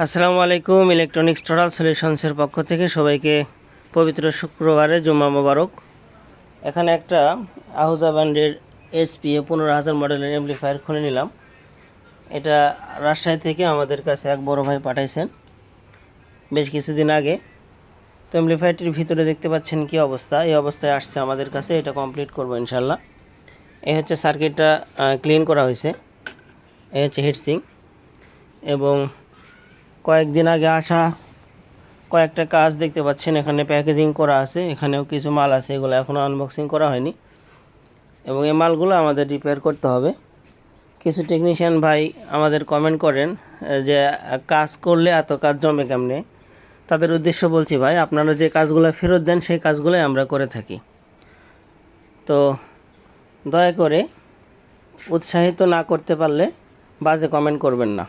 আসসালামু আলাইকুম। Electronics total সলিউশনসের পক্ষ থেকে সবাইকে পবিত্র শুক্রবারে জুম্মা মোবারক। এখানে একটা আহুজা ব্র্যান্ডের এসপিএ 15,000 মডেলের অ্যাম্পলিফায়ার খুলে নিলাম। এটা রাজশাহী থেকে আমাদের কাছে এক বড় ভাই পাঠাইছেন বেশ কিছুদিন আগে। তো অ্যাম্পলিফায়ারটির ভিতরে দেখতে পাচ্ছেন কি অবস্থা। এই অবস্থায় আসছে আমাদের কাছে। এটা কমপ্লিট করবো ইনশাল্লাহ। এই হচ্ছে সার্কিটটা ক্লিন করা হয়েছে। এই হচ্ছে হিটসিং এবং কয়েকদিন আগে আসা কয়েকটা কাজ দেখতে পাচ্ছেন। এখানে প্যাকেজিং করা আছে, এখানেও কিছু মাল আছে, এগুলো এখনও আনবক্সিং করা হয়নি এবং এই মালগুলো আমাদের রিপেয়ার করতে হবে। কিছু টেকনিশিয়ান ভাই আমাদের কমেন্ট করেন যে কাজ করলে এত কাজ জমে কেমনে। তাদের উদ্দেশ্য বলছি, ভাই আপনারা যে কাজগুলো ফেরত দেন সেই কাজগুলোই আমরা করে থাকি। তো দয়া করে উৎসাহিত না করতে পারলে বাজে কমেন্ট করবেন না।